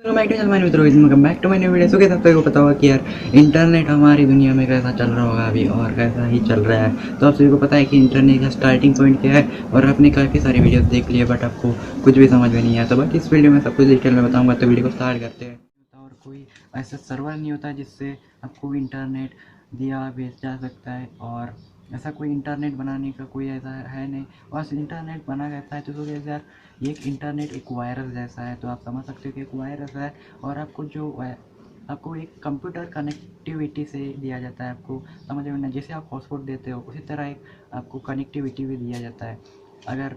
Hello my dear मित्रों, welcome back to my new video. So कैसे आपको पता होगा कि यार इंटरनेट हमारी दुनिया में कैसा चल रहा होगा अभी और कैसा ही चल रहा है। तो आप सभी को पता है कि इंटरनेट का स्टार्टिंग पॉइंट क्या है और आपने काफ़ी सारी वीडियोस देख ली है बट आपको कुछ भी समझ में नहीं आया। तो बट इस वीडियो में सब कुछ डिटेल में बताऊँगा, तो वीडियो को स्टार्ट करते हैं। और कोई ऐसा सर्वर नहीं होता जिससे आपको इंटरनेट दिया भेजा जा सकता है, और ऐसा कोई इंटरनेट बनाने का कोई ऐसा है नहीं। और इंटरनेट बना रहता है तो कैसे यार, ये एक इंटरनेट एक वायरस जैसा है, तो आप समझ सकते हो कि एक वायरस है। और आपको एक कंप्यूटर कनेक्टिविटी से दिया जाता है, आपको समझ में ना, जैसे आप हॉटस्पॉट देते हो उसी तरह एक आपको कनेक्टिविटी भी दिया जाता है। अगर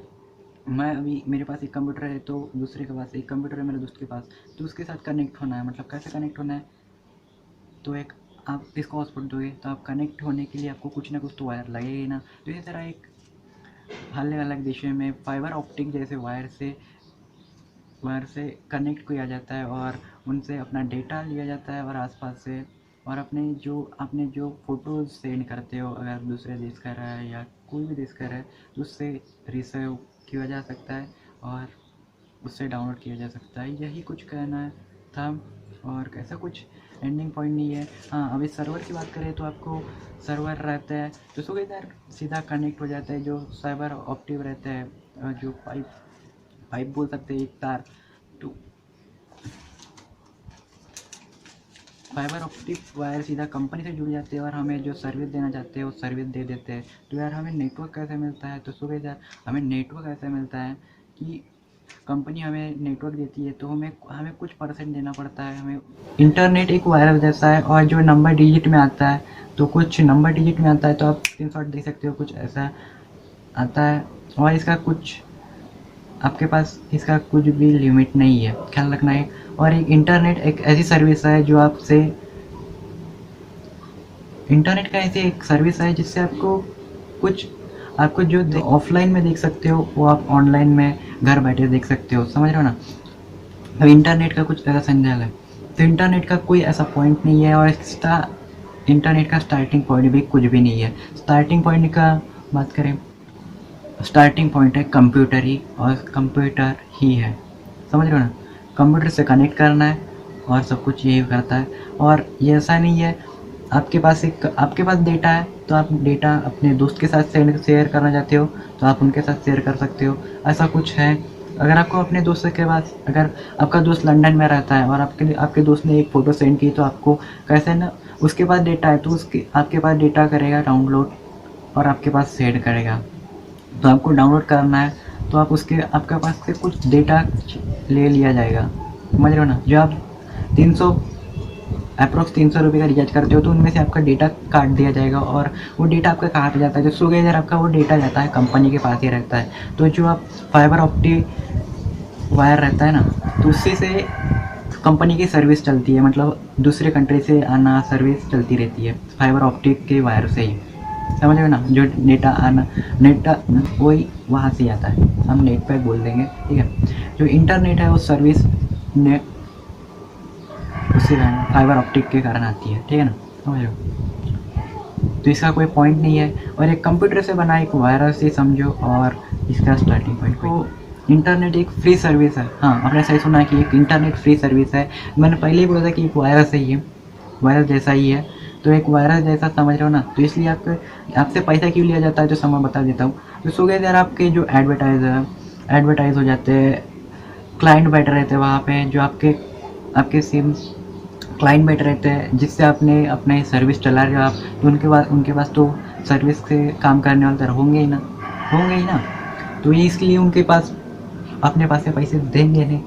मैं अभी मेरे पास एक कंप्यूटर है तो दूसरे के पास एक कंप्यूटर है मेरे दोस्त के पास, तो उसके साथ कनेक्ट होना है। मतलब कैसे कनेक्ट होना है, तो एक आप इसको हॉटस्पॉट दोगे तो आप कनेक्ट होने के लिए आपको कुछ ना कुछ तो वायर लगेगा ही ना। तो इसी तरह एक अलग अलग देशों में फाइबर ऑप्टिक जैसे वायर से कनेक्ट किया जाता है और उनसे अपना डेटा लिया जाता है और आसपास से। और आपने जो फ़ोटोज़ सेंड करते हो, अगर दूसरे देश का रहा है या कोई भी देश का रहा है, तो उससे रिसीव किया जा सकता है और उससे डाउनलोड किया जा सकता है। यही कुछ कहना था, और ऐसा कुछ एंडिंग पॉइंट नहीं है। हाँ, अभी सर्वर की बात करें तो आपको सर्वर रहता है तो उसको इधर सीधा कनेक्ट हो जाता है, जो साइबर ऑप्टिक रहता है, जो पाइप पाइप बोल सकते हैं, एक तार। तो फाइबर ऑप्टिक वायर सीधा कंपनी से जुड़ जाते हैं और हमें जो सर्विस देना चाहते हैं वो सर्विस दे देते हैं। तो यार हमें नेटवर्क कैसे मिलता है, तो सुबह यार हमें नेटवर्क ऐसे मिलता है कि कंपनी हमें नेटवर्क देती है तो हमें हमें कुछ परसेंट देना पड़ता है। हमें इंटरनेट एक वायरस जैसा है, और जो नंबर डिजिट में आता है, तो कुछ नंबर डिजिट में आता है तो आप स्क्रीनशॉट देख सकते हो, कुछ ऐसा आता है। और इसका कुछ आपके पास इसका कुछ भी लिमिट नहीं है, ख्याल रखना है। और एक इंटरनेट एक ऐसी सर्विस है जो आपसे इंटरनेट का ऐसी एक सर्विस है जिससे आपको जो ऑफलाइन में देख सकते हो वो आप ऑनलाइन में घर बैठे देख सकते हो, समझ रहे हो ना। तो इंटरनेट का कुछ ऐसा संजाल है। तो इंटरनेट का कोई ऐसा पॉइंट नहीं है, और इसका इंटरनेट का स्टार्टिंग पॉइंट भी कुछ भी नहीं है। स्टार्टिंग पॉइंट का बात करें, स्टार्टिंग पॉइंट है कंप्यूटर ही, और कंप्यूटर ही है, समझ रहे हो ना। कंप्यूटर से कनेक्ट करना है और सब कुछ यही करता है। और ये ऐसा नहीं है, आपके पास डेटा है तो आप डेटा अपने दोस्त के साथ शेयर करना चाहते हो तो आप उनके साथ शेयर कर सकते हो, ऐसा कुछ है। अगर आपको अपने दोस्त के पास, अगर आपका दोस्त लंदन में रहता है और आपके दोस्त ने एक फ़ोटो सेंड की, तो आपको कैसे ना, उसके पास डेटा है तो उसके आपके पास डेटा करेगा डाउनलोड और आपके पास सेंड करेगा। तो आपको डाउनलोड करना है तो आपके पास से कुछ डेटा ले लिया जाएगा, समझ रहे हो ना। जो आप 300 अप्रोक्स 300 रुपये का रिचार्ज करते हो तो उनमें से आपका डेटा काट दिया जाएगा, और वो डेटा आपका कहाँ पे जाता है, जो सुगेजर आपका वो डेटा जाता है कंपनी के पास ही रहता है। तो जो आप फाइबर ऑप्टिक वायर रहता है ना, तो उससे से कंपनी की सर्विस चलती है, मतलब दूसरे कंट्री से आना सर्विस चलती रहती है फाइबर ऑप्टिक के वायर से ही, समझ रहे हो ना। जो डेटा आना नेट वही वहाँ से आता है, हम नेट पे बोल देंगे, ठीक है। जो इंटरनेट है वो सर्विस ने उसी कारण फाइबर ऑप्टिक के कारण आती है, ठीक है ना, समझ रहे हो। तो इसका कोई पॉइंट नहीं है, और एक कंप्यूटर से बना एक वायरस ही समझो, और इसका स्टार्टिंग पॉइंट को इंटरनेट एक फ्री सर्विस है। हाँ, आपने सही सुना है कि एक इंटरनेट फ्री सर्विस है। मैंने पहले ही बोला था कि एक वायरस है, ये वायरस जैसा ही है। तो एक वायरस जैसा समझ रहे हो ना, तो इसलिए आपसे पैसा क्यों लिया जाता है, जो समय बता देता हूँ। तो सो गए यार, आपके जो एडवर्टाइज हो जाते हैं, क्लाइंट बैठे रहते हैं वहाँ पे, जो आपके सिम क्लाइंट बैठे रहते हैं जिससे आपने अपने सर्विस चला रहे हो आप, तो उनके पास तो सर्विस से काम करने वाले तो होंगे ही ना। तो ये इसलिए उनके पास अपने पास से पैसे देंगे नहीं,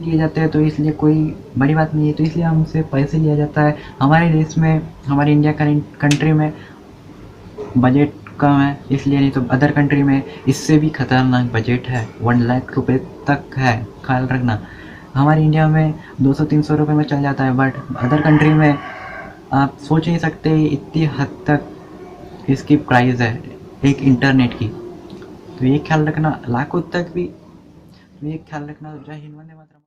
लिए जाते हैं। तो इसलिए कोई बड़ी बात नहीं है, तो इसलिए हमसे पैसे लिया जाता है। हमारे देश में, हमारे इंडिया कंट्री में बजट कम है इसलिए, नहीं तो अदर कंट्री में इससे भी खतरनाक बजट है, 1 लाख रुपए तक है, ख्याल रखना। हमारे इंडिया में 200-300 रुपये में चल जाता है, बट अदर कंट्री में आप सोच नहीं सकते इतनी हद तक इसकी प्राइस है एक इंटरनेट की। तो ये ख्याल रखना, लाखों तक भी ये ख्याल रखना। जय हिंद, वंदे मातरम।